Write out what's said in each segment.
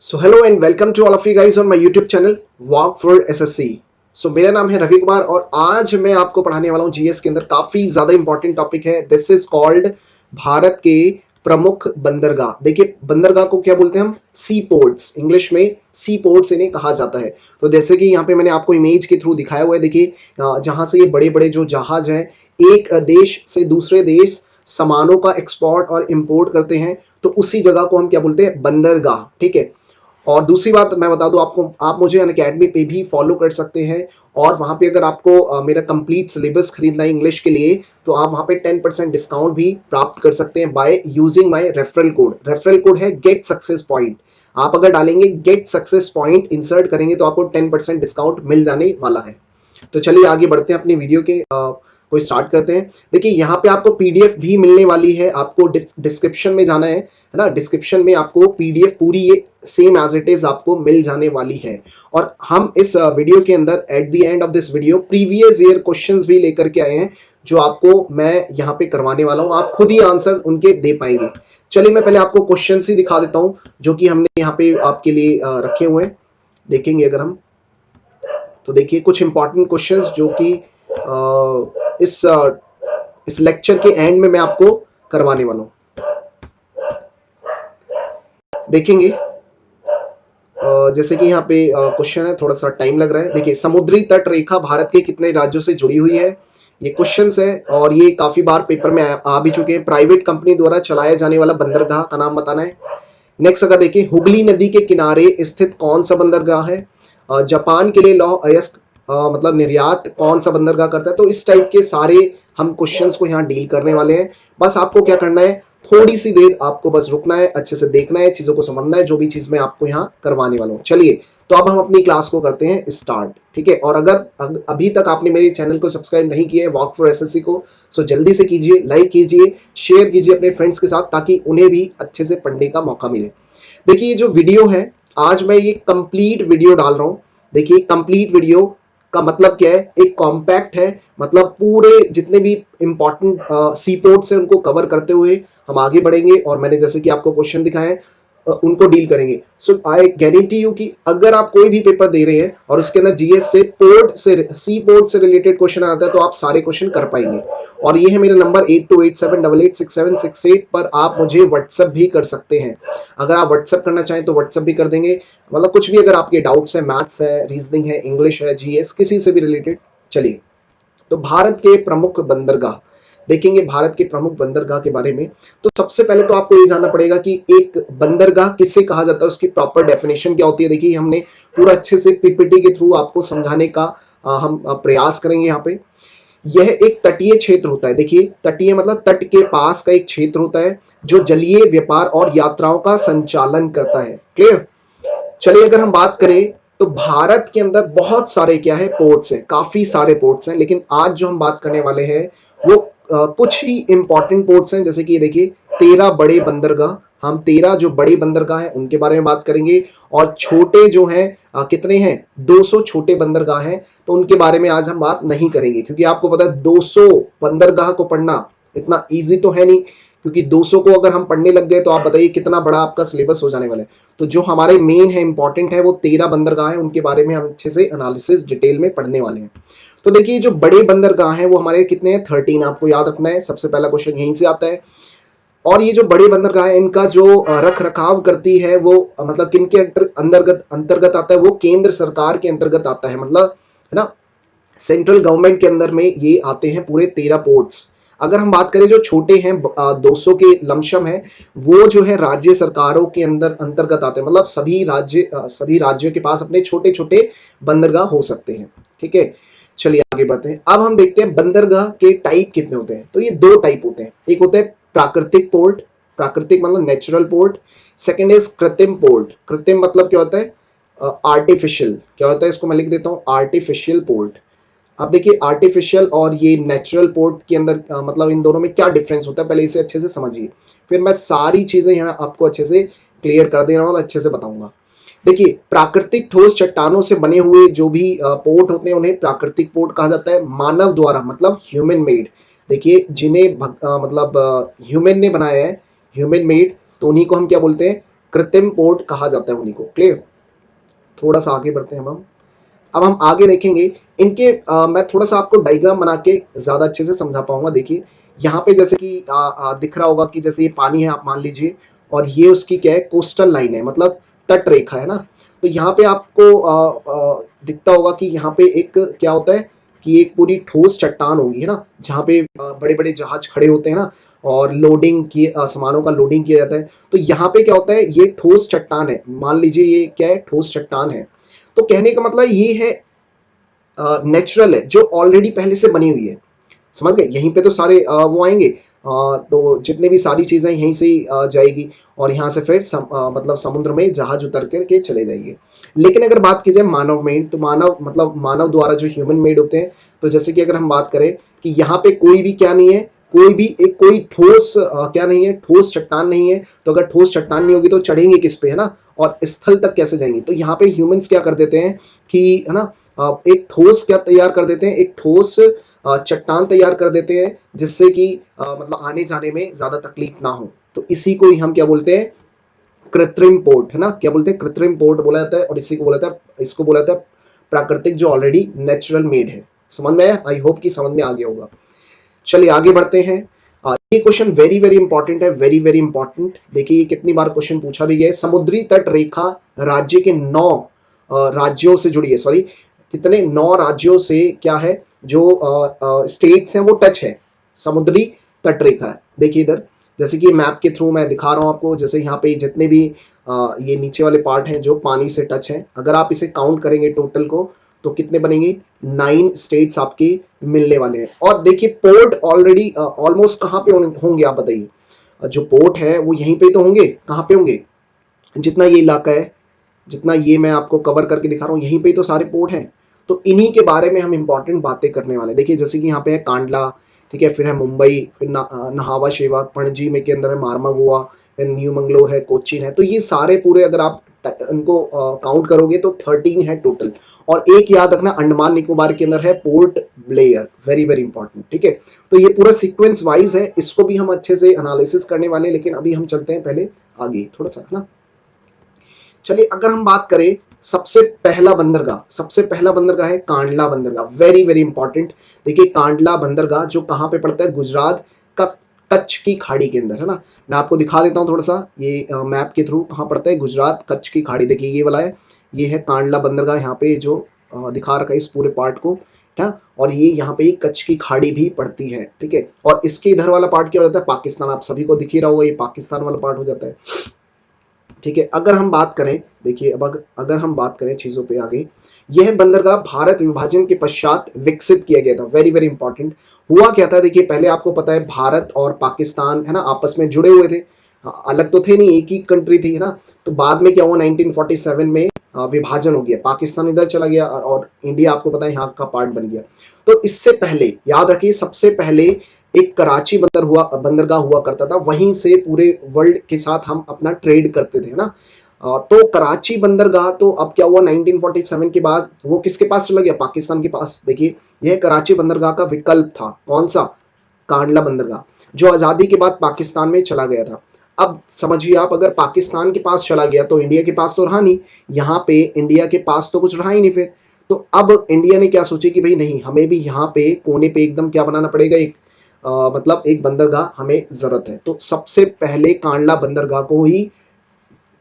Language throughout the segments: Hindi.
So hello and welcome to all of you guys on my YouTube channel walk for SSC. So मेरा नाम है रवि कुमार और आज मैं आपको पढ़ाने वाला हूँ जीएस के अंदर काफी ज्यादा इंपॉर्टेंट टॉपिक है। दिस इज कॉल्ड भारत के प्रमुख बंदरगाह। देखिए बंदरगाह को क्या बोलते हैं हम? सी पोर्ट्स, इंग्लिश में सी पोर्ट्स इन्हें कहा जाता है। तो जैसे कि यहाँ पे मैंने आपको इमेज के थ्रू दिखाया हुआ है, देखिए जहां से ये बड़े बड़े जो जहाज हैं एक देश से दूसरे देश सामानों का एक्सपोर्ट और इंपोर्ट करते हैं, तो उसी जगह को हम क्या बोलते हैं? बंदरगाह। ठीक है। और दूसरी बात मैं बता दूं आपको, आप मुझे अनअकैडमी पे भी फॉलो कर सकते हैं और वहां पे अगर आपको मेरा कंप्लीट सिलेबस खरीदना है इंग्लिश के लिए तो आप वहां पे 10% डिस्काउंट भी प्राप्त कर सकते हैं by using my referral code. Referral code है गेट सक्सेस पॉइंट। आप अगर डालेंगे गेट सक्सेस पॉइंट इंसर्ट करेंगे तो आपको 10% डिस्काउंट मिल जाने वाला है। तो चलिए आगे बढ़ते हैं अपनी वीडियो के को स्टार्ट करते हैं। देखिए यहाँ पे आपको पीडीएफ भी मिलने वाली है। आपको डिस्क्रिप्शन में जाना है ना? डिस्क्रिप्शन में आपको पीडीएफ पूरी ये सेम एज इट इज आपको मिल जाने वाली है। और हम इस वीडियो के अंदर at the end of this video previous year questions भी लेकर के आए हैं जो आपको मैं यहाँ पे करवाने वाला हूँ। आप खुद ही आंसर उनके दे पाएंगे। चलिए मैं पहले आपको क्वेश्चन ही दिखा देता हूँ जो कि हमने यहाँ पे आपके लिए रखे हुए हैं। देखेंगे अगर हम तो देखिए कुछ इंपॉर्टेंट क्वेश्चंस जो कि इस लेक्चर के एंड में मैं आपको करवाने वाला हूं। देखेंगे जैसे कि यहाँ पे क्वेश्चन है, थोड़ा सा टाइम लग रहा है। देखिए समुद्री तट रेखा भारत के कितने राज्यों से जुड़ी हुई है? ये क्वेश्चंस है और ये काफी बार पेपर में आ भी चुके हैं। प्राइवेट कंपनी द्वारा चलाया जाने वाला बंदरगाह का नाम बताना है। नेक्स्ट अगर देखिए हुगली नदी के किनारे स्थित कौन सा बंदरगाह है? जापान के लिए लौह अयस्क मतलब निर्यात कौन सा बंदरगाह करता है? तो इस टाइप के सारे हम क्वेश्चंस को यहाँ डील करने वाले हैं। बस आपको क्या करना है, थोड़ी सी देर आपको बस रुकना है, अच्छे से देखना है, चीजों को समझना है, जो भी चीज मैं आपको यहाँ करवाने वाला हूँ। चलिए तो अब हम अपनी क्लास को करते हैं स्टार्ट। ठीक है। और अगर अभी तक आपने मेरे चैनल को सब्सक्राइब नहीं किया है वॉक फॉर एसएससी को, सो जल्दी से कीजिए, लाइक कीजिए, शेयर कीजिए अपने फ्रेंड्स के साथ ताकि उन्हें भी अच्छे से पढ़ने का मौका मिले। देखिए ये जो वीडियो है आज मैं ये कंप्लीट वीडियो डाल रहा हूं। देखिए कंप्लीट वीडियो का मतलब क्या है? एक कॉम्पैक्ट है, मतलब पूरे जितने भी इंपॉर्टेंट सी पोर्ट्स हैं उनको कवर करते हुए हम आगे बढ़ेंगे और मैंने जैसे कि आपको क्वेश्चन दिखाए हैं उनको डील करेंगे। सो आई गारंटी यू कि अगर आप कोई भी पेपर दे रहे हैं और उसके अंदर जीएस से पोर्ट से सी पोर्ट से रिलेटेड क्वेश्चन आता है तो आप सारे क्वेश्चन कर पाएंगे। और ये है मेरा नंबर 8287886768 पर आप मुझे व्हाट्सएप भी कर सकते हैं। अगर आप व्हाट्सएप करना चाहें तो व्हाट्सएप भी कर देंगे, मतलब कुछ भी अगर आपके डाउट्स है, मैथ्स है, रीजनिंग है, इंग्लिश है, जीएस किसी से भी रिलेटेड। चलिए तो भारत के प्रमुख बंदरगाह देखेंगे, भारत के प्रमुख बंदरगाह के बारे में। तो सबसे पहले तो आपको ये जानना पड़ेगा कि एक बंदरगाह किसे कहा जाता है, उसकी प्रॉपर डेफिनेशन क्या होती है। देखिए हमने पूरा अच्छे से पीपीटी के थ्रू आपको समझाने का हम प्रयास करेंगे। यहाँ पे यह एक तटीय क्षेत्र होता है। देखिए तटीय मतलब तट के पास का एक क्षेत्र होता है जो जलीय व्यापार और यात्राओं का संचालन करता है। क्लियर? चलिए अगर हम बात करें तो भारत के अंदर बहुत सारे क्या है? पोर्ट्स हैं, काफी सारे पोर्ट्स हैं, लेकिन आज जो हम बात करने वाले हैं वो कुछ ही इंपॉर्टेंट पोर्ट्स हैं। जैसे कि ये देखिए 13 बड़े बंदरगाह, हम 13 जो बड़े बंदरगाह हैं उनके बारे में बात करेंगे। और छोटे जो हैं कितने हैं? 200 छोटे बंदरगाह हैं, तो उनके बारे में आज हम बात नहीं करेंगे क्योंकि आपको पता है 200 बंदरगाह को पढ़ना इतना ईजी तो है नहीं, क्योंकि 200 को अगर हम पढ़ने लग गए तो आप बताइए कितना बड़ा आपका सिलेबस हो जाने वाला है। तो जो हमारे मेन है, इंपॉर्टेंट है, वो 13 बंदरगाह हैं, उनके बारे में हम अच्छे से एनालिसिस डिटेल में पढ़ने वाले हैं। तो देखिए जो बड़े बंदरगाह हैं वो हमारे कितने हैं? 13। आपको याद रखना है, सबसे पहला क्वेश्चन यहीं से आता है। और ये जो बड़े बंदरगाह है इनका जो रख रखाव करती है वो मतलब किन के अंतर्गत अंतर्गत आता है? वो केंद्र सरकार के अंतर्गत आता है, मतलब है ना, सेंट्रल गवर्नमेंट के अंदर में ये आते हैं पूरे 13 पोर्ट्स। अगर हम बात करें जो छोटे हैं 200 के लमशम है, वो जो है राज्य सरकारों के अंदर अंतर्गत आते हैं, मतलब सभी राज्यों के पास अपने छोटे छोटे बंदरगाह हो सकते हैं। ठीक है। चलिए आगे बढ़ते हैं। अब हम देखते हैं बंदरगाह के टाइप कितने होते हैं। तो ये दो टाइप होते हैं। एक होता है प्राकृतिक पोर्ट, प्राकृतिक मतलब नेचुरल पोर्ट। सेकेंड इज कृत्रिम पोर्ट। कृत्रिम मतलब क्या होता है? आर्टिफिशियल। क्या होता है? इसको मैं लिख देता हूं, आर्टिफिशियल पोर्ट। अब देखिए आर्टिफिशियल और ये नेचुरल पोर्ट के अंदर मतलब इन दोनों में क्या डिफरेंस होता है, पहले इसे अच्छे से समझिए, फिर मैं सारी चीजें यहाँ आपको अच्छे से क्लियर कर दे रहा हूँ और अच्छे से बताऊंगा। देखिए प्राकृतिक ठोस चट्टानों से बने हुए जो भी पोर्ट होते हैं उन्हें प्राकृतिक पोर्ट कहा जाता है। मानव द्वारा मतलब ह्यूमन मेड, देखिए जिन्हें मतलब ह्यूमन ने बनाया है, ह्यूमन मेड, तो उन्हीं को हम क्या बोलते हैं? कृत्रिम पोर्ट कहा जाता है उन्हीं को। क्लियर? थोड़ा सा आगे बढ़ते हैं अब हम आगे देखेंगे इनके मैं थोड़ा सा आपको डायग्राम बना के ज्यादा अच्छे से समझा पाऊंगा। देखिए यहाँ पे जैसे कि दिख रहा होगा कि जैसे ये पानी है आप मान लीजिए, और ये उसकी क्या है, कोस्टल लाइन है, मतलब तट रेखा है ना। तो यहाँ पे आपको दिखता होगा कि यहाँ पे एक क्या होता है कि एक पूरी ठोस चट्टान होगी है ना, जहाँ पे बड़े बड़े जहाज खड़े होते हैं ना, और लोडिंग की सामानों का लोडिंग किया जाता है। तो यहाँ पे क्या होता है, ये ठोस चट्टान है, मान लीजिए ये क्या है, ठोस चट्टान है। तो कहने का मतलब ये है नेचुरल है, जो ऑलरेडी पहले से बनी हुई है। समझ गए? यहीं पे तो सारे वो आएंगे, तो जितने भी सारी चीजें यहीं से ही जाएगी, और यहाँ से फिर मतलब समुद्र में जहाज उतर करके चले जाएंगे। लेकिन अगर बात की जाए मानव मेड, तो मानव मतलब मानव द्वारा जो ह्यूमन मेड होते हैं, तो जैसे कि अगर हम बात करें कि यहाँ पे कोई भी क्या नहीं है, कोई भी एक कोई ठोस क्या नहीं है, ठोस चट्टान नहीं है। तो अगर ठोस चट्टान नहीं होगी तो चढ़ेंगे किस पे, है ना, और स्थल तक कैसे जाएंगे? तो यहाँ पे ह्यूमंस क्या कर देते हैं कि, है ना, एक ठोस क्या तैयार कर देते हैं, एक ठोस चट्टान तैयार कर देते हैं, जिससे कि मतलब आने जाने में ज्यादा तकलीफ ना हो। तो इसी को ही हम क्या बोलते हैं, कृत्रिम पोर्ट, है ना, क्या बोलते हैं, कृत्रिम पोर्ट बोला जाता है। और इसी को बोला जाता है, इसको बोला जाता है प्राकृतिक, जो ऑलरेडी नेचुरल मेड है। समझ में आया? आई होप कि समझ में आ गया होगा। चलिए आगे बढ़ते हैं। ये क्वेश्चन वेरी वेरी इंपॉर्टेंट है, वेरी वेरी इंपॉर्टेंट। देखिए ये कितनी बार क्वेश्चन पूछा भी गया है। समुद्री तट रेखा राज्य के 9 राज्यों से जुड़ी है, सॉरी कितने, 9 राज्यों से क्या है, जो स्टेट्स हैं वो टच है, समुद्री तट रेखा है। देखिए इधर जैसे कि मैप के थ्रू मैं दिखा रहा हूं आपको, जैसे यहाँ पे जितने भी ये नीचे वाले पार्ट हैं जो पानी से टच है, अगर आप इसे काउंट करेंगे टोटल को, तो कितने बनेंगे, 9 स्टेट्स आपके मिलने वाले हैं। और देखिए पोर्ट ऑलरेडी ऑलमोस्ट कहाँ पे होंगे आप बताइए? जो पोर्ट है वो यहीं पे तो होंगे, कहाँ पे होंगे, जितना ये इलाका है, जितना ये मैं आपको कवर करके दिखा रहा हूँ, यहीं पे तो सारे पोर्ट हैं। तो इन्हीं के बारे में हम इंपॉर्टेंट बातें करने वाले। देखिए जैसे कि यहाँ पे है कांडला, ठीक है, फिर है मुंबई, फिर नहावा शेवा, पणजी में के अंदर है मारमागुआ, फिर न्यू मंगलोर है, कोचीन है। तो ये सारे पूरे अगर आप इनको काउंट करोगे तो 13 है टोटल। और एक याद रखना, अंडमान निकोबार के अंदर है port Blair, very very important, ठीक है। तो ये पूरा सीक्वेंस वाइज है, इसको भी हम अच्छे से एनालिसिस करने वाले, लेकिन अभी हम चलते हैं पहले आगे थोड़ा सा, है ना। चलिए अगर हम बात करें सबसे पहला बंदरगाह, सबसे पहला बंदरगाह है कांडला बंदरगाह, वेरी वेरी इंपॉर्टेंट। देखिए कांडला बंदरगाह जो कहाँ पे पड़ता है, गुजरात का कच्छ की खाड़ी के अंदर, है ना। मैं आपको दिखा देता हूँ थोड़ा सा, ये मैप के थ्रू कहाँ पड़ता है, गुजरात कच्छ की खाड़ी। देखिए ये वाला है, ये है कांडला बंदरगाह, यहाँ पे जो दिखा रखा है इस पूरे पार्ट को, है। और ये यहाँ पे कच्छ की खाड़ी भी पड़ती है, ठीक है। और इसके इधर वाला पार्ट क्या हो जाता है, पाकिस्तान। आप सभी को दिख ही रहा होगा, ये पाकिस्तान वाला पार्ट हो जाता है, ठीक है। अगर हम बात करें, देखिए अब अगर हम बात करें चीजों पे आगे, यह बंदरगाह भारत विभाजन के पश्चात विकसित किया गया था, वेरी वेरी इंपॉर्टेंट। हुआ क्या था, देखिए पहले आपको पता है भारत और पाकिस्तान, है ना, आपस में जुड़े हुए थे, अलग तो थे नहीं, एक ही कंट्री थी, है ना। तो बाद में क्या हुआ, 1947 में विभाजन हो गया, पाकिस्तान इधर चला गया और इंडिया आपको पता है यहाँ का पार्ट बन गया। तो इससे पहले याद रखिए, सबसे पहले एक कराची बंदरगाह हुआ करता था, वहीं से पूरे वर्ल्ड के साथ हम अपना ट्रेड करते थे, ना। तो कराची बंदरगाह तो अब क्या हुआ, 1947 के बाद वो किसके पास चला गया, पाकिस्तान के पास। देखिए यह कराची बंदरगाह का विकल्प था, कौन सा, कांडला बंदरगाह, जो आजादी के बाद पाकिस्तान में चला गया था। अब समझिए आप, अगर पाकिस्तान के पास चला गया तो इंडिया के पास तो रहा नहीं, यहाँ पे इंडिया के पास तो कुछ रहा ही नहीं फिर। तो अब इंडिया ने क्या सोचे कि भाई नहीं, हमें भी यहाँ पे कोने पे एकदम क्या बनाना पड़ेगा, एक मतलब एक बंदरगाह हमें जरूरत है। तो सबसे पहले कांडला बंदरगाह को ही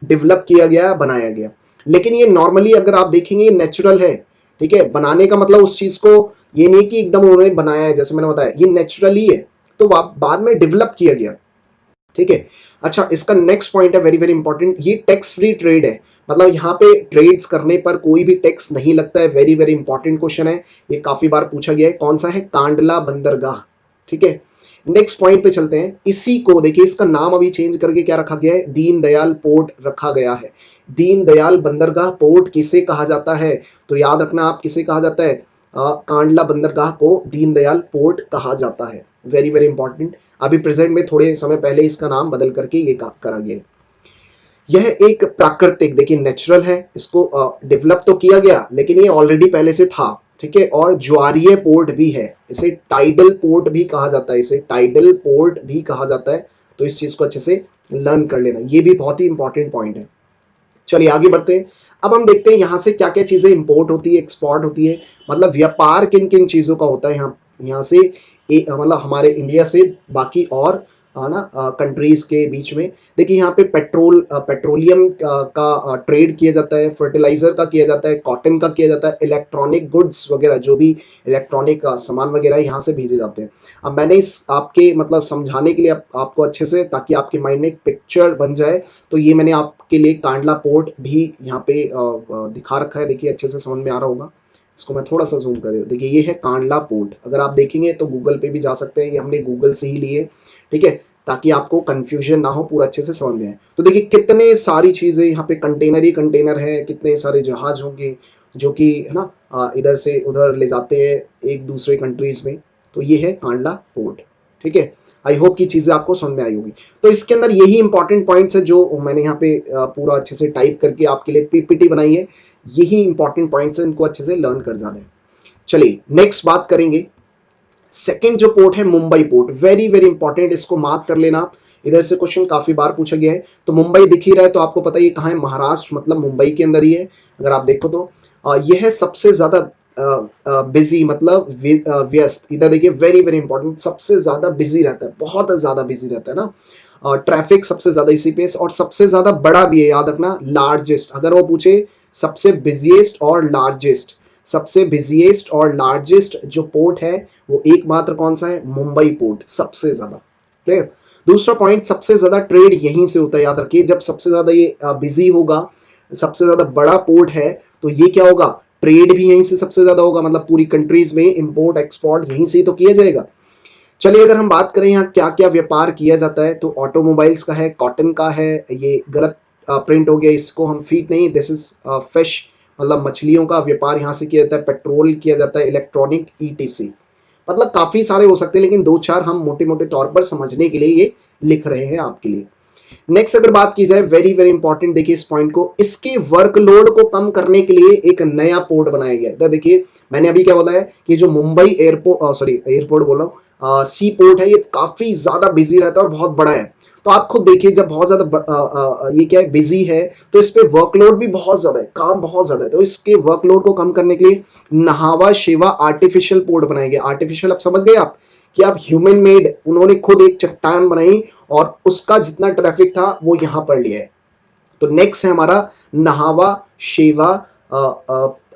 डेवलप किया गया, बनाया गया। लेकिन ये नॉर्मली अगर आप देखेंगे नेचुरल है, ठीक है। बनाने का मतलब उस चीज को ये नहीं कि एकदम उन्होंने बनाया है, जैसे मैंने बताया ये नेचुरली है, तो बाद में डेवलप किया गया, ठीक है। अच्छा इसका नेक्स्ट पॉइंट है वेरी वेरी इंपॉर्टेंट, ये टैक्स फ्री ट्रेड है, मतलब यहाँ पे ट्रेड्स करने पर कोई भी टैक्स नहीं लगता है, वेरी वेरी इंपॉर्टेंट क्वेश्चन है, ये काफी बार पूछा गया है। कौन सा है, कांडला बंदरगाह, ठीक है। नेक्स्ट पॉइंट पे चलते हैं, इसी को देखिए, इसका नाम अभी चेंज करके क्या रखा गया है, दीनदयाल पोर्ट रखा गया है। दीनदयाल बंदरगाह पोर्ट किसे कहा जाता है, तो याद रखना आप, किसे कहा जाता है, कांडला बंदरगाह को दीनदयाल पोर्ट कहा जाता है, वेरी वेरी इंपॉर्टेंट। अभी प्रेजेंट में थोड़े समय पहले इसका नाम बदल करके ये करा गया। यह एक प्राकृतिक, देखिए नेचुरल है, इसको डेवलप तो किया गया लेकिन ये ऑलरेडी पहले से था, ठीक है। और ज्वारीय पोर्ट भी है, इसे टाइडल पोर्ट भी कहा जाता है, इसे टाइडल पोर्ट भी कहा जाता है, तो इस चीज को अच्छे से लर्न कर लेना, ये भी बहुत ही इंपॉर्टेंट पॉइंट है। चलिए आगे बढ़ते हैं। अब हम देखते हैं यहाँ से क्या क्या चीजें इंपोर्ट होती है, एक्सपोर्ट होती है, मतलब व्यापार किन किन चीजों का होता है यहाँ से मतलब हमारे इंडिया से बाकी और ना कंट्रीज के बीच में। देखिए यहाँ पे पेट्रोलियम का ट्रेड किया जाता है, फर्टिलाइजर का किया जाता है, कॉटन का किया जाता है, इलेक्ट्रॉनिक गुड्स वगैरह जो भी इलेक्ट्रॉनिक सामान वगैरह यहाँ से भेजे जाते हैं। अब मैंने इस आपके मतलब समझाने के लिए आपको अच्छे से, ताकि आपके माइंड में एक पिक्चर बन जाए, तो ये मैंने आपके लिए कांडला पोर्ट भी यहाँ पे दिखा रखा है। देखिए अच्छे से समझ में आ रहा होगा, इसको मैं थोड़ा सा जूम कर देता हूं। देखिए ये है कांडला पोर्ट, अगर आप देखेंगे तो गूगल पे भी जा सकते हैं, ये हमने गूगल से ही लिए, ठीक है, ताकि आपको कंफ्यूजन ना हो, पूरा अच्छे से समझ में आए। तो देखिए कितने सारी चीजें यहाँ पे, कंटेनर ही कंटेनर है, कितने सारे जहाज होंगे जो कि है ना इधर से उधर ले जाते हैं एक दूसरे कंट्रीज में। तो ये है कांडला पोर्ट, ठीक है। आई होप की चीजें आपको समझ में आई होगी। तो इसके अंदर यही इंपॉर्टेंट पॉइंट्स है जो मैंने यहाँ पे पूरा अच्छे से टाइप करके आपके लिए पीपीटी बनाई है। यही इंपॉर्टेंट पॉइंट्स है, इनको अच्छे से लर्न कर जाना है। चलिए नेक्स्ट बात करेंगे। सेकंड जो पोर्ट है Mumbai port, very very important, इसको मार्क कर लेना आप। इधर से क्वेश्चन काफी बार पूछा गया है। तो मुंबई दिख ही रहा है, तो आपको पता है कहाँ है, महाराष्ट्र, मतलब मुंबई के अंदर ही है। अगर आप देखो तो यह है सबसे ज्यादा बिजी, मतलब व्यस्त। इधर देखिए वेरी वेरी इंपॉर्टेंट, सबसे ज्यादा बिजी रहता है, बहुत ज्यादा बिजी रहता है ना, ट्रैफिक सबसे ज्यादा इसी पे, और सबसे ज्यादा बड़ा भी है, याद रखना, लार्जेस्ट। अगर वो पूछे सबसे बिजिएस्ट और लार्जेस्ट, सबसे बिजिएस्ट और लार्जेस्ट जो पोर्ट है वो एकमात्र कौन सा है, मुंबई पोर्ट, सबसे ज्यादा, क्लियर। दूसरा पॉइंट, सबसे ज्यादा ट्रेड यहीं से होता है, याद रखिए, जब सबसे ज्यादा ये बिजी होगा, सबसे ज्यादा बड़ा पोर्ट है, तो ये क्या होगा, ट्रेड भी यहीं से सबसे ज्यादा होगा, मतलब पूरी कंट्रीज में इंपोर्ट एक्सपोर्ट यहीं से ही तो किया जाएगा। चलिए अगर हम बात करें यहाँ क्या क्या व्यापार किया जाता है, तो ऑटोमोबाइल्स का है, कॉटन का है, ये गलत प्रिंट हो गया, इसको हम फीट नहीं, दिस इज फिश, मतलब मछलियों का व्यापार यहाँ से किया जाता है, पेट्रोल किया जाता है, इलेक्ट्रॉनिक ईटीसी, मतलब काफी सारे हो सकते हैं, लेकिन दो चार हम मोटे मोटे तौर पर समझने के लिए ये लिख रहे हैं आपके लिए। नेक्स्ट अगर बात की जाए, वेरी वेरी इंपॉर्टेंट, देखिए इस पॉइंट को, इसके वर्कलोड को कम करने के लिए एक नया पोर्ट बनाया गया है। देखिए मैंने अभी क्या बोला है कि जो मुंबई एयरपोर्ट, सॉरी एयरपोर्ट बोल रहा हूँ, सी पोर्ट है, ये काफी ज्यादा बिजी रहता है और बहुत बड़ा है। तो आप खुद देखिए, जब बहुत ज्यादा ये क्या है, बिजी है, तो इस पे वर्कलोड भी बहुत ज्यादा है, काम बहुत ज्यादा है, तो इसके वर्कलोड को कम करने के लिए नहावा शेवा आर्टिफिशियल पोर्ट बनाया गया। आर्टिफिशियल अब समझ गए आप, कि आप ह्यूमन मेड, उन्होंने खुद एक चट्टान बनाई और उसका जितना ट्रैफिक था वो यहां पर लिया है। तो नेक्स्ट है हमारा नहावा शेवा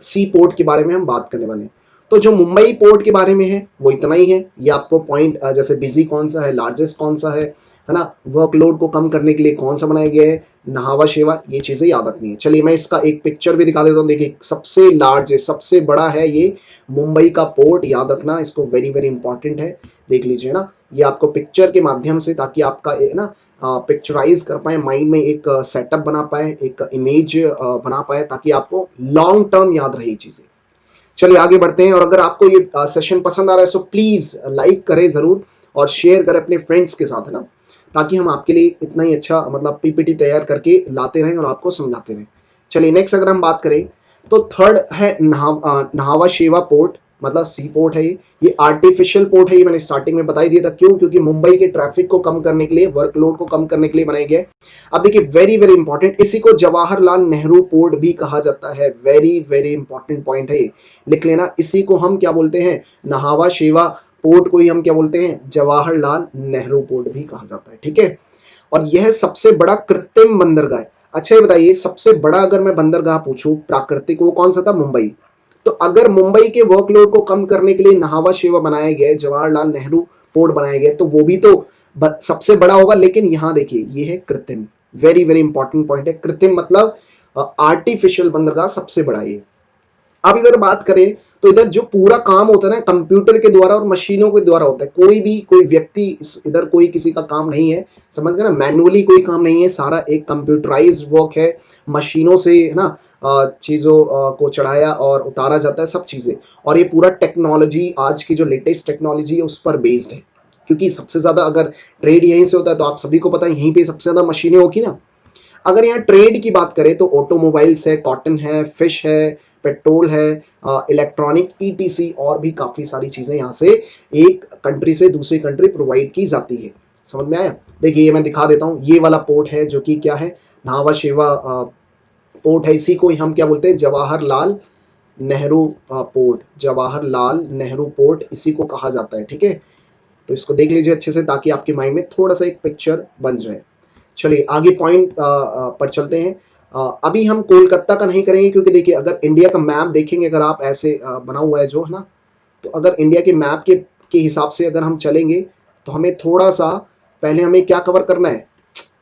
सी पोर्ट के बारे में हम बात करने वाले हैं। तो जो मुंबई पोर्ट के बारे में है वो इतना ही है, ये आपको पॉइंट, जैसे बिजी कौन सा है, लार्जेस्ट कौन सा है ना, वर्कलोड को कम करने के लिए कौन सा बनाया गया है, नहावा शेवा, ये चीजें याद रखनी है। चलिए मैं इसका एक पिक्चर भी दिखा देता हूँ। देखिए सबसे लार्जेस्ट, सबसे बड़ा है ये मुंबई का पोर्ट, याद रखना इसको, वेरी वेरी इंपॉर्टेंट है, देख लीजिए ना, ये आपको पिक्चर के माध्यम से, ताकि आपका ना पिक्चराइज कर पाए, माइंड में एक सेटअप बना पाए, एक इमेज बना पाए, ताकि आपको लॉन्ग टर्म याद रहे चीजें। चलिए आगे बढ़ते हैं, और अगर आपको ये सेशन पसंद आ रहा है तो प्लीज लाइक करें जरूर, और शेयर करें अपने फ्रेंड्स के साथ, है ना, ताकि हम आपके लिए इतना ही अच्छा मतलब पीपीटी तैयार करके लाते रहें और आपको समझाते रहें। चलिए नेक्स्ट अगर हम बात करें, तो थर्ड है नहावा शेवा पोर्ट, मतलब सी पोर्ट है ये आर्टिफिशियल पोर्ट है, ये मैंने स्टार्टिंग में बता ही दिया था, क्यों, क्योंकि मुंबई के ट्रैफिक को कम करने के लिए, वर्कलोड को कम करने के लिए बनाया गया है। अब देखिए वेरी वेरी इंपॉर्टेंट, इसी को जवाहरलाल नेहरू पोर्ट भी कहा जाता है, वेरी वेरी इंपॉर्टेंट पॉइंट है ये, लिख लेना, इसी को हम क्या बोलते हैं, नहावा शेवा पोर्ट को ही हम क्या बोलते हैं, जवाहरलाल नेहरू पोर्ट भी कहा जाता है, ठीक है। और यह सबसे बड़ा कृत्रिम बंदरगाह है। अच्छा ये बताइए, सबसे बड़ा अगर मैं बंदरगाह पूछूं प्राकृतिक, वो कौन सा था, मुंबई। तो अगर मुंबई के वर्कलोड को कम करने के लिए नहावा शेवा बनाया गया, जवाहरलाल नेहरू पोर्ट बनाया गया, तो वो भी तो सबसे बड़ा होगा, लेकिन यहां देखिए ये है कृत्रिम, वेरी वेरी इंपॉर्टेंट पॉइंट है, कृत्रिम मतलब आर्टिफिशियल बंदरगाह सबसे बड़ा ये। अब इधर बात करें, तो इधर जो पूरा काम होता है ना, कंप्यूटर के द्वारा और मशीनों के द्वारा होता है, कोई व्यक्ति इधर कोई किसी का काम नहीं है, समझ गए ना, मैनुअली कोई काम नहीं है, सारा एक कंप्यूटराइज वर्क है, मशीनों से है ना चीजों को चढ़ाया और उतारा जाता है, सब चीजें, और ये पूरा टेक्नोलॉजी, आज की जो लेटेस्ट टेक्नोलॉजी है उस पर बेस्ड है, क्योंकि सबसे ज्यादा अगर ट्रेड यहीं से होता है, तो आप सभी को पता है यहीं पे सबसे ज्यादा मशीनें होगी ना। अगर यहाँ ट्रेड की बात करें, तो ऑटोमोबाइल्स है, कॉटन है, फिश है, पेट्रोल है, इलेक्ट्रॉनिक ईटीसी, और भी काफी सारी चीजें यहाँ से एक कंट्री से दूसरी कंट्री प्रोवाइड की जाती है। समझ में आया? देखिए ये मैं दिखा देता हूँ, ये वाला पोर्ट है जो कि क्या है, न्हावा शेवा पोर्ट है। इसी को हम क्या बोलते हैं, जवाहरलाल नेहरू पोर्ट, जवाहरलाल नेहरू पोर्ट इसी को कहा जाता है। ठीक है, तो इसको देख लीजिए अच्छे से ताकि आपके माइंड में थोड़ा सा एक पिक्चर बन जाए। चलिए आगे पॉइंट पर चलते हैं। अभी हम कोलकाता का नहीं करेंगे क्योंकि देखिए अगर इंडिया का मैप देखेंगे, अगर आप ऐसे बना हुआ है जो है ना, तो अगर इंडिया के मैप के हिसाब से अगर हम चलेंगे तो हमें थोड़ा सा पहले हमें क्या कवर करना है,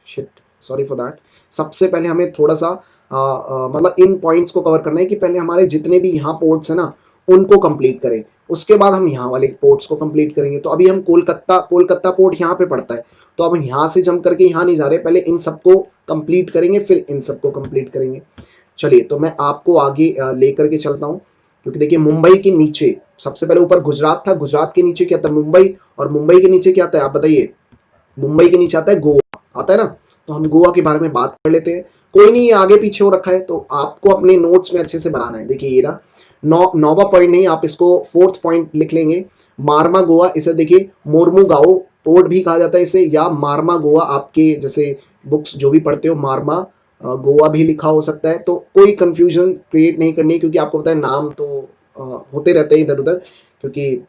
शिट सॉरी फॉर दैट। सबसे पहले हमें थोड़ा सा मतलब इन पॉइंट्स को कवर करना है कि पहले हमारे जितने भी यहाँ पोर्ट्स है ना उनको कंप्लीट करें, उसके बाद हम यहाँ वाले पोर्ट्स को कंप्लीट करेंगे। तो अभी हम कोलकाता पोर्ट यहाँ पे पड़ता है, तो अब यहाँ से जम करके यहाँ नहीं जा रहे, पहले इन सबको कंप्लीट करेंगे फिर इन सबको कंप्लीट करेंगे। चलिए तो मैं आपको आगे लेकर के चलता हूँ, क्योंकि देखिए मुंबई के नीचे सबसे पहले ऊपर गुजरात था, गुजरात के नीचे क्या था, मुंबई, और मुंबई के नीचे क्या आता है आप बताइए, मुंबई के नीचे आता है गोवा, आता है ना। तो हम गोवा के बारे में बात कर लेते हैं। कोई नहीं, आगे पीछे हो रखा है तो आपको अपने नोट्स में अच्छे से बनाना है। देखिए ये रहा, नौवा पॉइंट नहीं, आप इसको फोर्थ पॉइंट लिख लेंगे, मारमा गोवा। इसे देखिए मोरमुगाओ पोर्ट भी कहा जाता है इसे, या मारमा गोवा, आपके जैसे बुक्स जो भी पढ़ते हो मारमा गोवा भी लिखा हो सकता है। तो कोई कंफ्यूजन क्रिएट नहीं करनी है, क्योंकि आपको पता है नाम तो होते रहते हैं इधर उधर, क्योंकि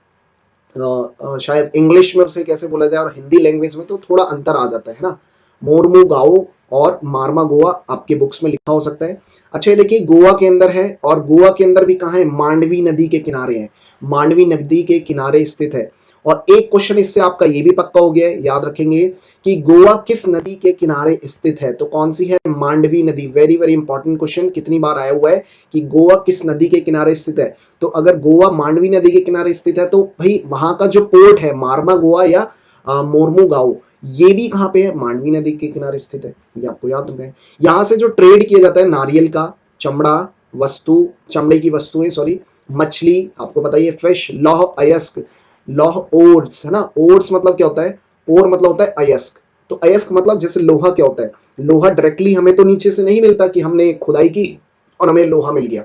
शायद इंग्लिश में उसे कैसे बोला जाए और हिंदी लैंग्वेज में तो थोड़ा अंतर आ जाता है ना। मोरमू गाओ और मारमा गोवा आपके बुक्स में लिखा हो सकता है। अच्छा ये देखिए गोवा के अंदर है, और गोवा के अंदर भी कहाँ है, मांडवी नदी के किनारे है, मांडवी नदी के किनारे स्थित है। और एक क्वेश्चन इससे आपका ये भी पक्का हो गया है, याद रखेंगे कि गोवा किस नदी के किनारे स्थित है, तो कौन सी है, मांडवी नदी। वेरी वेरी इंपॉर्टेंट क्वेश्चन, कितनी बार आया हुआ है कि गोवा किस नदी के किनारे स्थित है। तो अगर गोवा मांडवी नदी के किनारे स्थित है तो भाई वहां का जो पोर्ट है मारमा गोवा या मोरमुगाओ, ये भी कहां पे है, मांडवी नदी के किनारे स्थित है, ये आपको याद रखना है। यहां से जो ट्रेड किया जाता है नारियल का, चमड़ा वस्तु, चमड़े की वस्तुएं सॉरी, मछली, आपको बताइए फिश, लौह अयस्क, लौह ओर्स है ना, ओर्स मतलब क्या होता है, ओर मतलब होता है अयस्क। तो अयस्क मतलब जैसे लोहा क्या होता है, लोहा डायरेक्टली हमें तो नीचे से नहीं मिलता कि हमने खुदाई की और हमें लोहा मिल गया।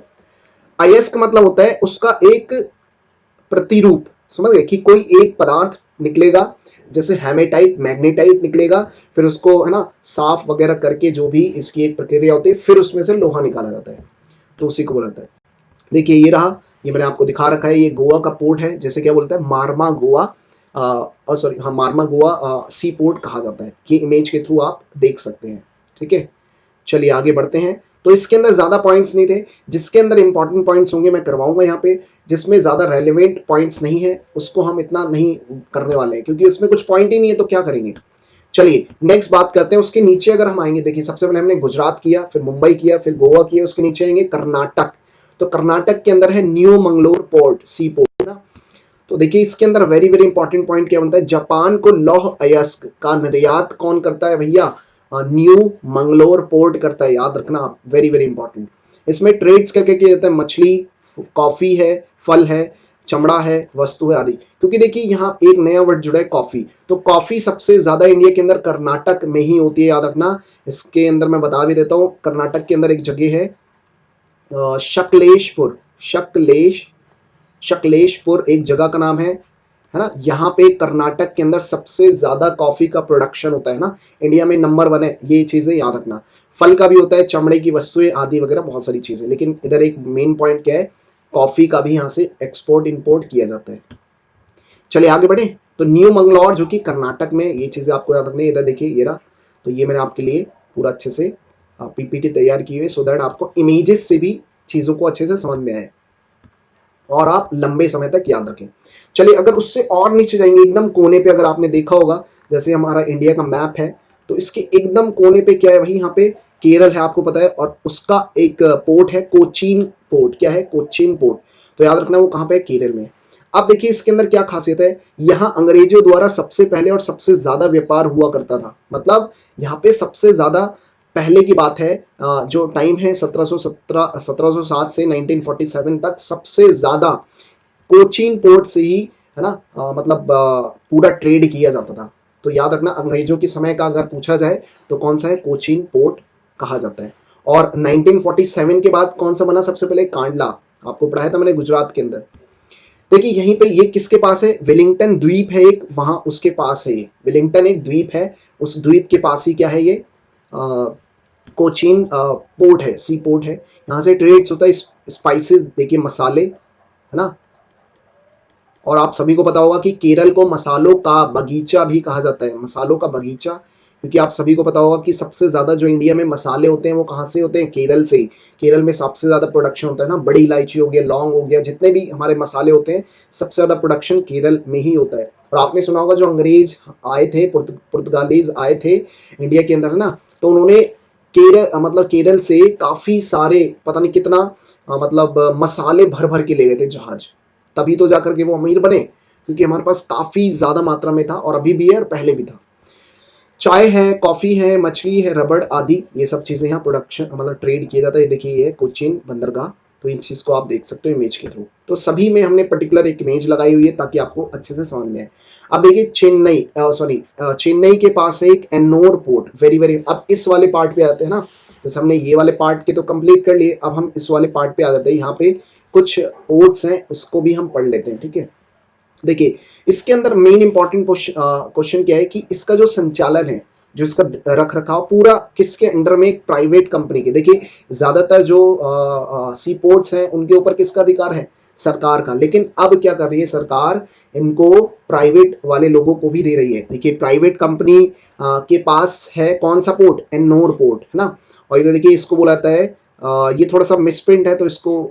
अयस्क मतलब होता है उसका एक प्रतिरूप, समझ गए, कि कोई एक पदार्थ निकलेगा जैसे हेमेटाइट मैग्नेटाइट निकलेगा, फिर उसको है ना साफ वगैरह करके जो भी इसकी एक प्रक्रिया होती है, फिर उसमें से लोहा निकाला जाता है, तो उसी को बोला जाता है। देखिए ये रहा, ये मैंने आपको दिखा रखा है, ये गोवा का पोर्ट है, जैसे क्या बोलते हैं मारमा गोवा, सॉरी हाँ मारमा गोवा सी पोर्ट कहा जाता है। ये इमेज के थ्रू आप देख सकते हैं। ठीक है, चलिए आगे बढ़ते हैं। तो इसके अंदर ज्यादा पॉइंट्स नहीं थे, जिसके अंदर इंपॉर्टेंट पॉइंट्स होंगे मैं करवाऊंगा यहाँ पे, जिसमें ज्यादा रेलिवेंट पॉइंट्स नहीं है उसको हम इतना नहीं करने वाले हैं, क्योंकि इसमें कुछ पॉइंट ही नहीं है तो क्या करेंगे। चलिए नेक्स्ट बात करते हैं, उसके नीचे अगर हम आएंगे, देखिए सबसे पहले हमने गुजरात किया, फिर मुंबई किया, फिर गोवा किया, उसके नीचे आएंगे कर्नाटक। तो कर्नाटक के अंदर है न्यू मंगलोर पोर्ट, सी पोर्ट ना। तो देखिए इसके अंदर वेरी वेरी इंपॉर्टेंट पॉइंट क्या बनता है, जापान को लौह अयस्क का निर्यात कौन करता है भैया, न्यू मंगलोर पोर्ट करता है, याद रखना आप, वेरी वेरी इंपॉर्टेंट। इसमें ट्रेड्स क्या क्या किया जाता है, मछली, कॉफी है, फल है, चमड़ा है, वस्तु है आदि। क्योंकि देखिए यहाँ एक नया वर्ड जुड़ा है कॉफी, तो कॉफी सबसे ज्यादा इंडिया के अंदर कर्नाटक में ही होती है, याद रखना। इसके अंदर मैं बता भी देता हूँ, कर्नाटक के अंदर एक जगह है शकलेशपुर, शकलेशपुर एक जगह का नाम है ना। यहाँ पे कर्नाटक के अंदर सबसे ज्यादा कॉफी का प्रोडक्शन होता है ना, इंडिया में नंबर 1 है, ये चीजें याद रखना। फल का भी होता है, चमड़े की वस्तुएं आदि वगैरह बहुत सारी चीजें, लेकिन इधर एक मेन पॉइंट क्या है, कॉफी का भी यहाँ से एक्सपोर्ट इंपोर्ट किया जाता है। चलिए आगे बढ़े, तो न्यू मंगलौर जो कि कर्नाटक में, ये चीजें आपको याद रखनी है। इधर देखिए ये रहा, तो ये मैंने आपके लिए पूरा अच्छे से पीपीटी तैयार की हुई, सो दैट आपको इमेजेस से भी चीजों को अच्छे से समझ में आए और आप लंबे समय तक याद रखें। चलिए अगर उससे और नीचे जाएंगे, एकदम कोने पे, अगर आपने देखा होगा जैसे हमारा इंडिया का मैप है, तो इसके एकदम कोने पे क्या है भाई, यहाँ पे केरल है, आपको पता है, और उसका एक पोर्ट है कोचीन पोर्ट, क्या है, कोचीन पोर्ट। तो याद रखना वो कहाँ पे है, केरल में। अब देखिए इसके अंदर क्या खासियत है, यहाँ अंग्रेजों द्वारा सबसे पहले और सबसे ज्यादा व्यापार हुआ करता था, मतलब यहाँ पे सबसे ज्यादा पहले की बात है, जो टाइम है 1707 से 1947 तक, सबसे ज्यादा कोचीन पोर्ट से ही है ना, मतलब पूरा ट्रेड किया जाता था। तो याद रखना अंग्रेजों के समय का अगर पूछा जाए तो कौन सा है, कोचीन पोर्ट कहा जाता है। और 1947 के बाद कौन सा बना सबसे पहले, कांडला, आपको पढ़ाया था मैंने गुजरात के अंदर। देखिए यहीं पे ये किसके पास है, वेलिंगटन द्वीप है एक, वहां उसके पास है ये वेलिंगटन एक द्वीप है, उस द्वीप के पास ही क्या है ये कोचीन पोर्ट है, सी पोर्ट है, यहाँ से ट्रेड्स होता है स्पाइसेस, देखिए मसाले, है ना। और आप सभी को पता होगा कि केरल को मसालों का बगीचा भी कहा जाता है, मसालों का बगीचा, क्योंकि आप सभी को पता होगा कि सबसे ज्यादा जो इंडिया में मसाले होते हैं वो कहाँ से होते हैं, केरल से। केरल में सबसे ज्यादा प्रोडक्शन होता है ना, बड़ी इलायची हो गया, लौंग हो गया, जितने भी हमारे मसाले होते हैं सबसे ज्यादा प्रोडक्शन केरल में ही होता है। और आपने सुना होगा जो अंग्रेज आए थे, पुर्तगालीज आए थे इंडिया के अंदर, है ना, तो उन्होंने केरल मतलब केरल से काफी सारे पता नहीं कितना मतलब मसाले भर भर के ले गए थे जहाज, तभी तो जाकर के वो अमीर बने, क्योंकि हमारे पास काफी ज्यादा मात्रा में था, और अभी भी है और पहले भी था। चाय है, कॉफी है, मछली है, रबड़ आदि, ये सब चीजें यहाँ प्रोडक्शन मतलब ट्रेड किया जाता है। देखिए ये कोचीन बंदरगाह, तो इन चीज को आप देख सकते हो इमेज के थ्रू। तो सभी में हमने पर्टिकुलर एक इमेज लगाई हुई है ताकि आपको अच्छे से समझ में आए। अब देखिए चेन्नई, सॉरी चेन्नई के पास है एक एन्नोर पोर्ट, वेरी वेरी। अब इस वाले पार्ट पे आते हैं ना, जैसे हमने ये वाले पार्ट के तो कंप्लीट कर लिए, अब हम इस वाले पार्ट पे आ जाते हैं। यहाँ पे कुछ पोर्ट्स हैं उसको भी हम पढ़ लेते हैं, ठीक है। देखिए इसके अंदर मेन इंपॉर्टेंट क्वेश्चन क्या है कि इसका जो संचालन है, जो इसका रख रखाव पूरा किसके अंडर में, एक प्राइवेट कंपनी के। देखिए ज्यादातर जो सी पोर्ट्स हैं उनके ऊपर किसका अधिकार है, सरकार का, लेकिन अब क्या कर रही है सरकार, इनको प्राइवेट वाले लोगों को भी दे रही है। देखिए प्राइवेट कंपनी के पास है कौन सा पोर्ट, एन्नोर पोर्ट, है ना। और इधर देखिए इसको बुलाता है ये थोड़ा सा मिसप्रिंट है तो इसको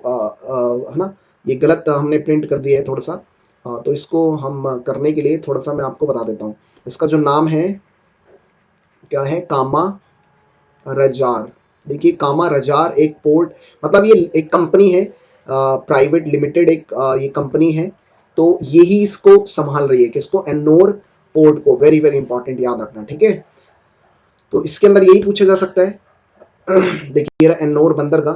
है ना, ये गलत हमने प्रिंट कर दिया है थोड़ा सा, तो इसको हम करने के लिए थोड़ा सा मैं आपको बता देता हूँ। इसका जो नाम है क्या है, कामा रजार। देखिए कामा रजार एक पोर्ट, मतलब ये एक कंपनी है प्राइवेट लिमिटेड, एक ये कंपनी है, तो यही इसको संभाल रही है, किसको, एन्नोर पोर्ट को। वेरी वेरी इंपॉर्टेंट, याद रखना, ठीक है। तो इसके अंदर यही पूछा जा सकता है। देखिए एन्नोर बंदरगाह,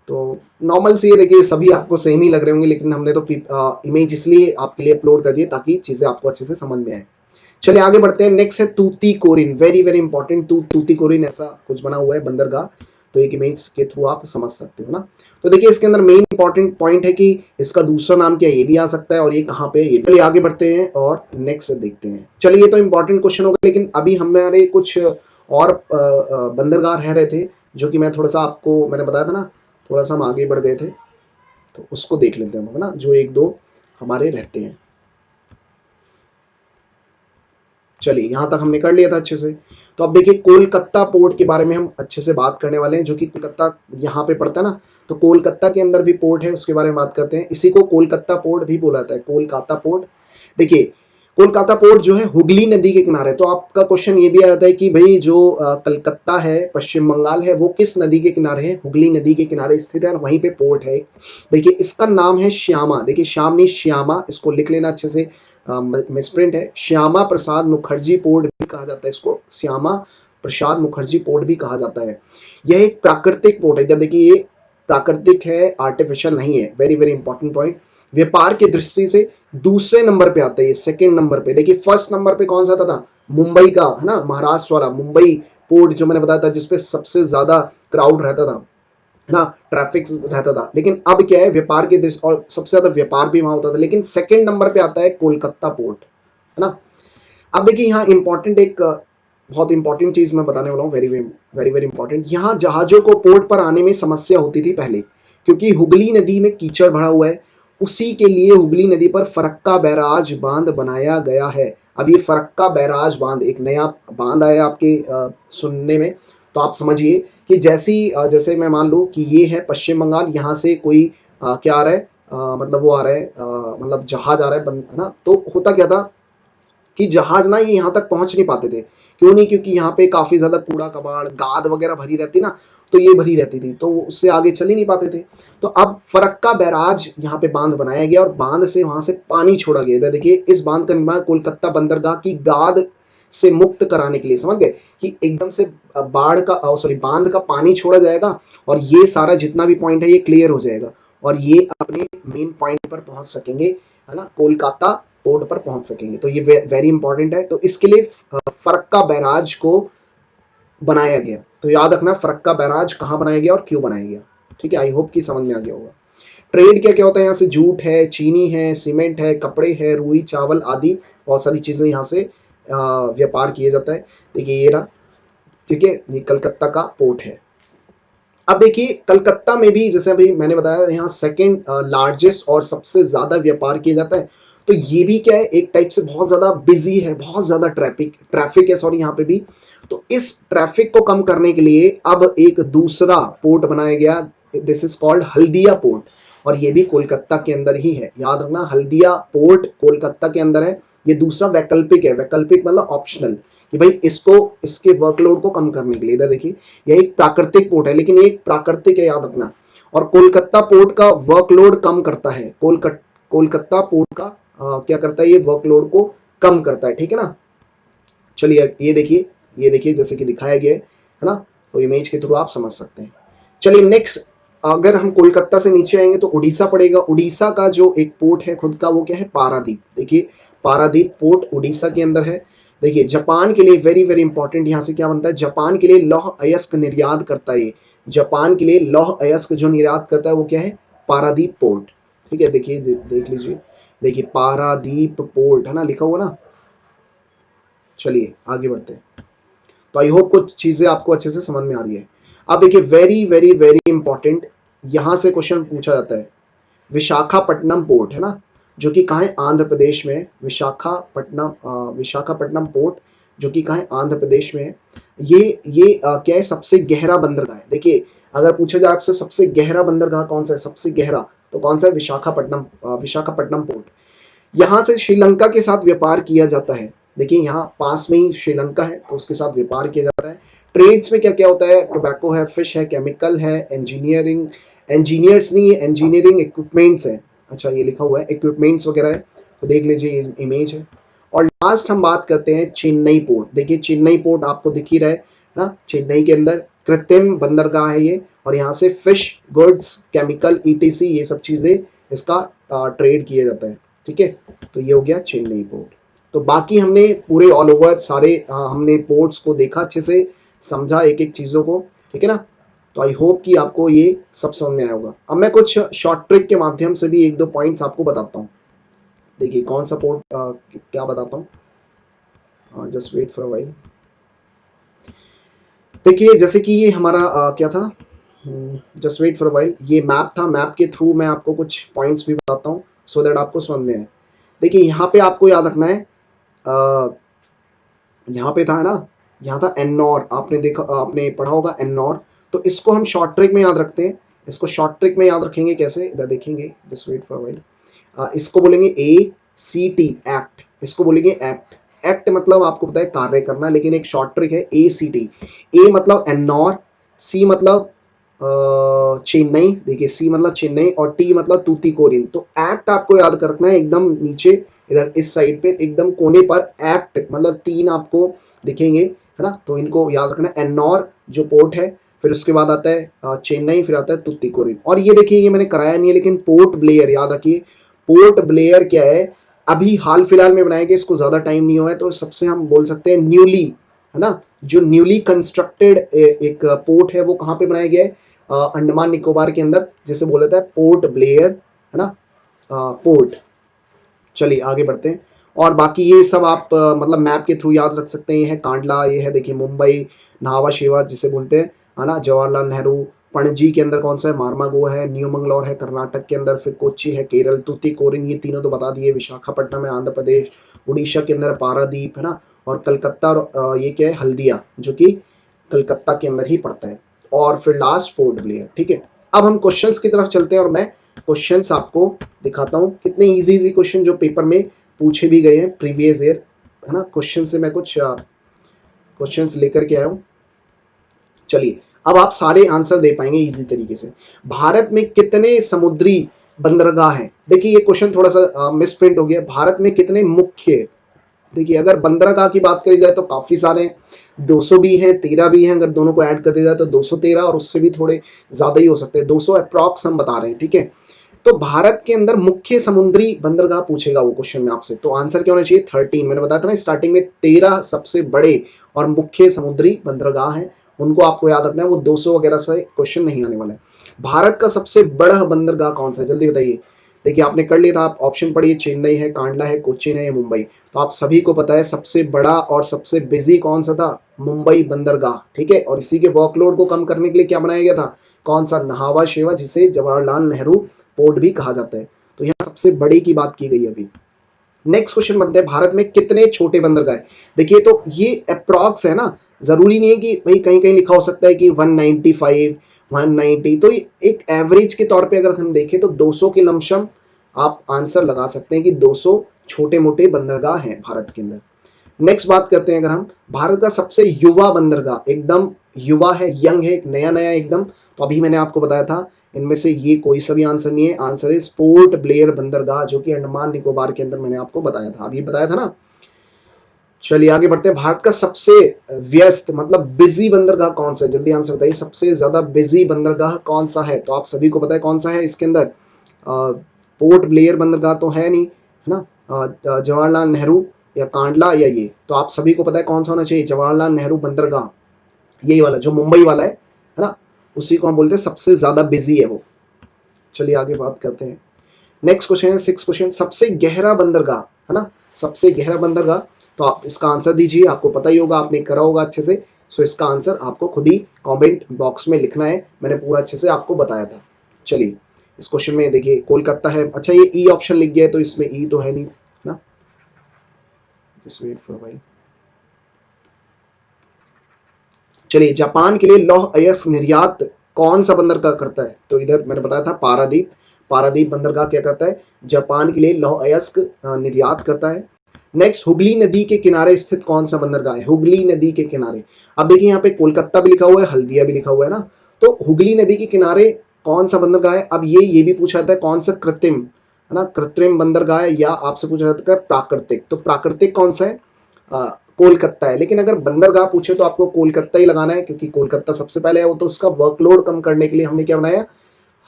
तो नॉर्मल सी है, देखिए सभी आपको सेम ही लग रहे होंगे, लेकिन हमने तो इमेज इसलिए आपके लिए अपलोड कर दी ताकि चीजें आपको अच्छे से समझ में आए। चलिए आगे बढ़ते हैं। नेक्स्ट है Tuticorin, very very important. Tuticorin ऐसा कुछ बना हुआ है बंदरगाह, तो एक इमेज के थ्रू आप समझ सकते हो ना। तो देखिए इसके अंदर मेन इंपॉर्टेंट पॉइंट है कि इसका दूसरा नाम क्या है, ये भी आ सकता है, और ये कहाँ पे, ये चलिए आगे बढ़ते हैं और नेक्स्ट देखते हैं। चलिए ये तो इंपॉर्टेंट क्वेश्चन होगा, लेकिन अभी हमारे कुछ और बंदरगाह रह रहे थे, जो कि मैं थोड़ा सा आपको मैंने बताया था ना, थोड़ा सा हम आगे बढ़ गए थे, तो उसको देख लेते हैं, है ना, जो एक दो हमारे रहते हैं। चलिए यहां तक हमने कर लिया था अच्छे से। तो अब देखिए कोलकाता पोर्ट के बारे में हम अच्छे से बात करने वाले हैं, जो कि कोलकाता यहाँ पे पड़ता है ना, तो कोलकाता के अंदर भी पोर्ट है, उसके बारे में बात करते हैं। इसी को कोलकाता पोर्ट भी बोला जाता है, कोलकाता पोर्ट। देखिए कोलकाता पोर्ट जो है हुगली नदी के किनारे, तो आपका क्वेश्चन ये भी आ जाता है कि भाई जो कलकत्ता है, पश्चिम बंगाल है, वो किस नदी के किनारे है, हुगली नदी के किनारे स्थित है, और वहीं पे पोर्ट है। देखिए इसका नाम है श्यामा, देखिए श्याम नहीं श्यामा, इसको लिख लेना अच्छे से, मिसप्रिंट है। श्यामा प्रसाद मुखर्जी पोर्ट भी कहा जाता है इसको, श्यामा प्रसाद मुखर्जी पोर्ट भी कहा जाता है। यह एक प्राकृतिक पोर्ट है, इधर देखिए ये प्राकृतिक है, आर्टिफिशियल नहीं है। Very very important point. व्यापार की दृष्टि से दूसरे नंबर पे आता है, सेकंड नंबर पे। देखिए फर्स्ट नंबर पे कौन सा था, मुंबई का, है ना, महाराष्ट्र वाला मुंबई पोर्ट, जो मैंने बताया था, जिसपे सबसे ज्यादा क्राउड रहता था, है ना, ट्रैफिक रहता था। लेकिन अब क्या है, व्यापार की दृष्टि, और सबसे ज्यादा व्यापार भी वहां होता था, लेकिन सेकंड नंबर पे आता है कोलकाता पोर्ट, है ना। अब देखिए यहाँ इंपॉर्टेंट एक बहुत इंपॉर्टेंट चीज मैं बताने वाला हूँ, वेरी वेरी वेरी इंपॉर्टेंट। यहाँ जहाजों को पोर्ट पर आने में समस्या होती थी पहले, क्योंकि हुगली नदी में कीचड़ भरा हुआ है। उसी के लिए हुगली नदी पर फरक्का बैराज बांध बनाया गया है। अब ये फरक्का बैराज बांध एक नया बांध आया आपके सुनने में, तो आप समझिए कि जैसे मैं मान लूँ कि ये है पश्चिम बंगाल, यहाँ से कोई क्या आ रहा है, मतलब वो आ रहा है, मतलब जहाज आ रहा है ना, तो होता क्या था कि जहाज ना ये यहाँ तक पहुंच नहीं पाते थे। क्यों नहीं, क्योंकि यहाँ पे काफी ज्यादा कूड़ा कबाड़ गाद वगैरह भरी रहती ना, तो ये भरी रहती थी, तो उससे आगे चल ही नहीं पाते थे। तो अब फरक्का बैराज यहाँ पे बांध बनाया गया, और बांध से वहां से पानी छोड़ा गया। इधर देखिए इस बांध का निर्माण कोलकाता बंदरगाह की गाद से मुक्त कराने के लिए, समझ गए कि एकदम से बाढ़ का सॉरी बांध का पानी छोड़ा जाएगा, और ये सारा जितना भी पॉइंट है ये क्लियर हो जाएगा, और ये अपने मेन पॉइंट पर पहुंच सकेंगे, है ना, कोलकाता पोर्ट पर पहुंच सकेंगे। तो ये वेरी इंपॉर्टेंट है। तो इसके लिए फरक्का बैराज को बनाया गया, तो याद रखना फरक्का बैराज कहां बनाया गया और क्यों बनाया गया, ठीक है। आई होप कि समझ में आ गया होगा। ट्रेड क्या क्या होता है यहाँ से, जूट है, चीनी है, सीमेंट है, कपड़े है, रुई, चावल आदि बहुत सारी चीजें यहाँ से व्यापार किया जाता है। देखिए ये रहा, ठीक है, ये कलकत्ता का पोर्ट है। अब देखिए कलकत्ता में भी जैसे अभी मैंने बताया यहाँ सेकंड लार्जेस्ट और सबसे ज्यादा व्यापार किया जाता है। तो ये भी क्या है, एक टाइप से बहुत ज्यादा बिजी है, बहुत ज्यादा ट्रैफिक है सॉरी यहाँ पे भी। तो इस ट्रैफिक को कम करने के लिए अब एक दूसरा पोर्ट बनाया गया, this is called Haldia port, और ये भी कोलकाता के अंदर ही है। याद रखना हल्दिया पोर्ट कोलकाता के अंदर है। ये दूसरा वैकल्पिक है, वैकल्पिक मतलब ऑप्शनल, कि भाई इसको इसके वर्कलोड को कम करने के लिए। इधर देखिए यह एक प्राकृतिक पोर्ट है, लेकिन ये एक प्राकृतिक है याद रखना, और कोलकाता पोर्ट का वर्कलोड कम करता है। कोलकाता पोर्ट का क्या करता है, ये वर्कलोड को कम करता है, ठीक है ना। चलिए ये देखिए, ये देखिए जैसे कि दिखाया गया है ना, तो इमेज के थ्रू आप समझ सकते हैं। चलिए नेक्स्ट, अगर हम कोलकाता से नीचे आएंगे तो उड़ीसा पड़ेगा। उड़ीसा का जो एक पोर्ट है खुद का, वो क्या है, पारादीप। देखिए पारादीप पोर्ट उड़ीसा के अंदर है। देखिए जापान के लिए वेरी वेरी इंपॉर्टेंट, यहाँ से क्या बनता है, जापान के लिए लौह अयस्क निर्यात करता है। जापान के लिए लौह अयस्क जो निर्यात करता है वो क्या है, पारादीप पोर्ट, ठीक है। देखिए देख लीजिए, देखिए पारादीप पोर्ट है ना, लिखा हुआ ना। चलिए आगे बढ़ते हैं। तो आई होप कुछ चीजें आपको अच्छे से समझ में आ रही है। अब देखिए वेरी वेरी वेरी इंपॉर्टेंट, यहां से क्वेश्चन पूछा जाता है, विशाखापट्टनम पोर्ट है ना, जो कि कहाँ है, आंध्र प्रदेश में। विशाखापट्टनम पोर्ट जो कि कहाँ है, आंध्र प्रदेश में है। ये क्या है, सबसे गहरा बंदरगाह है। देखिए अगर पूछा जाए आपसे सबसे गहरा बंदरगाह कौन सा है, सबसे गहरा, तो कौन सा है, विशाखापट्टनम पोर्ट। यहाँ से श्रीलंका के साथ व्यापार किया जाता है। देखिए यहाँ पास में ही श्रीलंका है, तो उसके साथ व्यापार किया जाता है। ट्रेड्स में क्या क्या होता है, टोबैको है, फिश है, केमिकल है, इंजीनियर्स नहीं है, इंजीनियरिंग इक्विपमेंट्स है। अच्छा ये लिखा हुआ है इक्विपमेंट्स वगैरह है, तो देख लीजिए ये इमेज है। और लास्ट हम बात करते हैं चेन्नई पोर्ट। देखिए चेन्नई पोर्ट आपको दिख ही रहा है ना, चेन्नई के अंदर कृत्रिम बंदरगाह है ये, और यहाँ से फिश, गुड्स, केमिकल, ईटीसी ये सब चीजें इसका ट्रेड किया जाता है, ठीक है। तो ये हो गया चेन्नई पोर्ट। तो बाकी हमने पूरे ऑल ओवर सारे हमने पोर्ट्स को देखा, अच्छे से समझा एक एक चीजों को, ठीक है ना। तो आई होप कि आपको ये सब समझ में आया होगा। अब मैं कुछ शॉर्ट ट्रिक के माध्यम से भी एक दो पॉइंट्स आपको बताता हूँ। देखिए कौन सा पोर्ट क्या बताता हूँ, just wait for a while. देखिए जैसे कि ये हमारा क्या था, just wait for a while, ये मैप था, मैप के थ्रू मैं आपको कुछ पॉइंट्स भी बताता हूँ सो दैट आपको समझ में आए। देखिए यहाँ पे आपको याद रखना है, यहाँ पे था है ना, यहाँ था एन्नौर, आपने देखा, आपने पढ़ा होगा एन्नौर। तो इसको हम शॉर्ट ट्रिक में याद रखते हैं। इसको शॉर्ट ट्रिक में याद रखेंगे कैसे, इधर देखेंगे, just wait for a while. इसको बोलेंगे ACT, एक्ट, इसको बोलेंगे एक्ट। एक्ट मतलब आपको पता है कार्य करना, लेकिन एक शॉर्ट ट्रिक है ACT। ए मतलब एन्नौर, सी मतलब चेन्नई, देखिए सी मतलब चेन्नई, और टी मतलब तूतीकोरिन। तो एक्ट आपको याद रखना है, एकदम नीचे इधर इस साइड पे एकदम कोने पर एक्ट मतलब तीन आपको दिखेंगे है ना, तो इनको याद रखना। एन्नौर जो पोर्ट है, फिर उसके बाद आता है चेन्नई, फिर आता है तूतीकोरिन। और ये देखिए ये मैंने कराया नहीं है, लेकिन पोर्ट ब्लेयर याद रखिए। पोर्ट ब्लेयर क्या है, अभी हाल फिलहाल में बनाया गया, इसको ज्यादा टाइम नहीं हुआ है, तो सबसे हम बोल सकते हैं न्यूली, है ना, जो न्यूली कंस्ट्रक्टेड एक पोर्ट है, वो कहाँ पे बनाया गया है, अंडमान निकोबार के अंदर, जिसे बोला जाता है पोर्ट ब्लेयर, है ना, पोर्ट। चलिए आगे बढ़ते हैं। और बाकी ये सब आप मतलब मैप के थ्रू याद रख सकते हैं। ये है कांडला, ये है देखिए मुंबई, नावा शेवा जिसे बोलते हैं, है ना, जवाहरलाल नेहरू। पणजी के अंदर कौन सा है, मार्मागो है, न्यू मंगलौर है कर्नाटक के अंदर, फिर कोच्चि है केरल, तूतीकोरिन ये तीनों तो बता दिए, विशाखापट्टनम है आंध्र प्रदेश, उड़ीसा के अंदर पारादीप है ना, और कलकत्ता ये क्या है, हल्दिया, जो कि कलकत्ता के अंदर ही पड़ता है, और फिर लास्ट पोर्ट ब्लेयर, ठीक है। अब हम क्वेश्चंस की तरफ चलते हैं, और मैं क्वेश्चंस आपको दिखाता हूं, कितने इजी इजी क्वेश्चन जो पेपर में पूछे भी गए हैं प्रीवियस ईयर, है ना। क्वेश्चन से मैं कुछ क्वेश्चंस लेकर के आया हूं। चलिए अब आप सारे आंसर दे पाएंगे इजी तरीके से। भारत में कितने समुद्री बंदरगाह हैं, देखिए ये क्वेश्चन थोड़ा सा मिस प्रिंट हो गया। भारत में कितने मुख्य, देखिए अगर बंदरगाह की बात करी जाए तो काफी सारे हैं, 200 भी हैं, 13 भी हैं, अगर दोनों को ऐड कर दिया जाए तो 213, और उससे भी थोड़े ज्यादा ही हो सकते हैं, 200 अप्रॉक्स हम बता रहे हैं, ठीक है। तो भारत के अंदर मुख्य समुद्री बंदरगाह पूछेगा वो क्वेश्चन में आपसे, तो आंसर क्या होना चाहिए, 13। मैंने बताया था ना स्टार्टिंग में 13 सबसे बड़े और मुख्य समुद्री बंदरगाह हैं, उनको आपको याद रखना है, वो 200 वगैरह से क्वेश्चन नहीं आने वाला है। भारत का सबसे बड़ा बंदरगाह कौन सा है, जल्दी बताइए। देखिए आपने कर लिया था, आप ऑप्शन पढ़िए, चेन्नई है, कांडला है, कोच्चिन है या मुंबई। तो आप सभी को पता है सबसे बड़ा और सबसे बिजी कौन सा था, मुंबई बंदरगाह, ठीक है। और इसी के वर्कलोड को कम करने के लिए क्या बनाया गया था, कौन सा, नहावा शेवा, जिसे जवाहरलाल नेहरू पोर्ट भी कहा जाता है। तो यहाँ सबसे बड़ी की बात की गई अभी। नेक्स्ट क्वेश्चन बनते हैं, भारत में कितने छोटे बंदरगाह है। देखिए तो ये अप्रॉक्स है ना, जरूरी नहीं है कि भाई कहीं कहीं लिखा हो सकता है कि 195 190, तो एक एवरेज के तौर पे अगर हम देखें तो 200 के लमसम आप आंसर लगा सकते हैं कि 200 छोटे मोटे बंदरगाह हैं भारत के अंदर। नेक्स्ट बात करते हैं अगर हम, भारत का सबसे युवा बंदरगाह, एकदम युवा है, यंग है, नया नया एकदम। तो अभी मैंने आपको बताया था इनमें से ये कोई सा भी आंसर नहीं है, आंसर है पोर्ट ब्लेयर बंदरगाह, जो कि अंडमान निकोबार के अंदर मैंने आपको बताया था, अभी बताया था ना। चलिए आगे बढ़ते हैं, भारत का सबसे व्यस्त मतलब बिजी बंदरगाह कौन सा है, जल्दी आंसर बताइए। सबसे ज्यादा बिजी बंदरगाह कौन सा है, तो आप सभी को पता है कौन सा है इसके अंदर। पोर्ट ब्लेयर बंदरगाह तो है नहीं, है ना। जवाहरलाल नेहरू या कांडला या ये, तो आप सभी को पता है कौन सा होना चाहिए, जवाहरलाल नेहरू बंदरगाह, यही वाला जो मुंबई वाला है ना, उसी को हम बोलते हैं सबसे ज्यादा बिजी है वो। चलिए आगे बात करते हैं। नेक्स्ट क्वेश्चन है 6 क्वेश्चन, सबसे गहरा बंदरगाह, है ना, सबसे गहरा बंदरगाह। तो आप इसका आंसर दीजिए, आपको पता ही होगा, आपने करा होगा अच्छे से। सो इसका आंसर आपको खुद ही कमेंट बॉक्स में लिखना है, मैंने पूरा अच्छे से आपको बताया था। चलिए इस क्वेश्चन में देखिए कोलकाता है, अच्छा ये ई ऑप्शन लिख गया है तो इसमें ई तो है नहीं ना, जस्ट वेट फॉर व्हाइल। चलिए जापान के लिए लौह अयस्क निर्यात कौन सा बंदरगाह करता है, तो इधर मैंने बताया था पारादीप, पारादीप बंदरगाह क्या करता है, जापान के लिए लौह अयस्क निर्यात करता है। नेक्स्ट, हुगली नदी के किनारे स्थित कौन सा बंदरगाह है, हुगली नदी के किनारे। अब देखिए यहाँ पे कोलकाता भी लिखा हुआ है, हल्दिया भी लिखा हुआ है ना, तो हुगली नदी के किनारे कौन सा बंदरगाह है। अब ये भी पूछा जाता है कौन सा कृत्रिम, है ना, कृत्रिम बंदरगाह है, या आपसे पूछा जाता है प्राकृतिक, तो प्राकृतिक कौन सा है, कोलकाता है। लेकिन अगर बंदरगाह पूछे तो आपको कोलकाता ही लगाना है, क्योंकि कोलकाता सबसे पहले है वो, तो उसका वर्कलोड कम करने के लिए हमने क्या बनाया,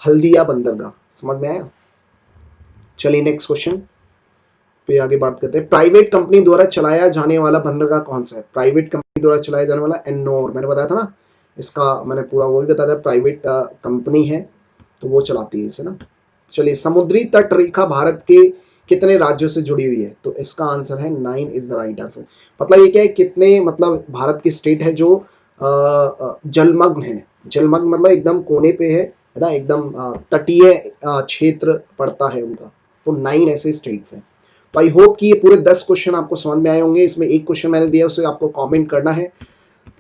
हल्दिया बंदरगाह। समझ में आया। चलिए नेक्स्ट क्वेश्चन पे आगे बात करते हैं, प्राइवेट कंपनी द्वारा चलाया जाने वाला बंदरगाह कौन सा है, प्राइवेट कंपनी द्वारा चलाया जाने वाला, एन्नोर, मैंने बताया था ना, इसका मैंने पूरा वो भी बताया था, प्राइवेट कंपनी है तो वो चलाती है इसे ना। चलिए समुद्री तट रेखा भारत के कितने राज्यों से जुड़ी हुई है, तो इसका आंसर है 9 इज द राइट आंसर। मतलब ये क्या है, कितने मतलब भारत की स्टेट है जो जलमग्न है, जलमग्न मतलब एकदम कोने पे है ना, एकदम तटीय क्षेत्र पड़ता है उनका, तो 9 ऐसे स्टेट्स हैं। तो आई होप कि ये पूरे 10 क्वेश्चन आपको समझ में आए होंगे। इसमें एक क्वेश्चन मैंने दिया उसे आपको कमेंट करना है।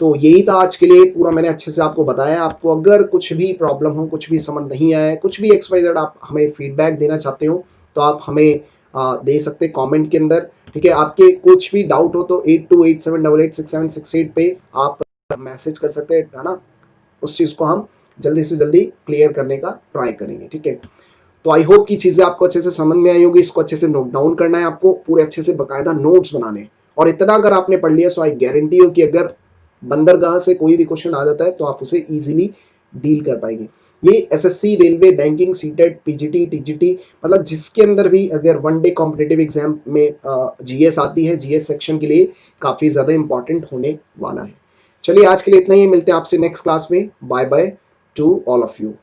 तो यही था आज के लिए, पूरा मैंने अच्छे से आपको बताया। आपको अगर कुछ भी प्रॉब्लम हो, कुछ भी समझ नहीं आया है, कुछ भी XYZ आप हमें फीडबैक देना चाहते हो, तो आप हमें दे सकते हैं कमेंट के अंदर, ठीक है। आपके कुछ भी डाउट हो तो 8287886768 पे आप मैसेज कर सकते हैं, है ना। उस चीज़ को हम जल्दी से जल्दी क्लियर करने का ट्राई करेंगे, ठीक है। तो आई होप की चीज़ें आपको अच्छे से समझ में आई होगी। इसको अच्छे से नोट डाउन करना है आपको, पूरे अच्छे से बकायदा नोट्स बनाने, और इतना अगर आपने पढ़ लिया सो आई गारंटी हो कि अगर बंदरगाह से कोई भी क्वेश्चन आ जाता है तो आप उसे इजीली डील कर पाएंगे। ये SSC, railway, banking, CTET, PGT, TGT, मतलब जिसके अंदर भी अगर वन डे कॉम्पिटिटिव एग्जाम में जीएस आती है, जीएस सेक्शन के लिए काफ़ी ज़्यादा इंपॉर्टेंट होने वाला है। चलिए आज के लिए इतना ही, मिलते हैं आपसे नेक्स्ट क्लास में। Bye bye to all of you.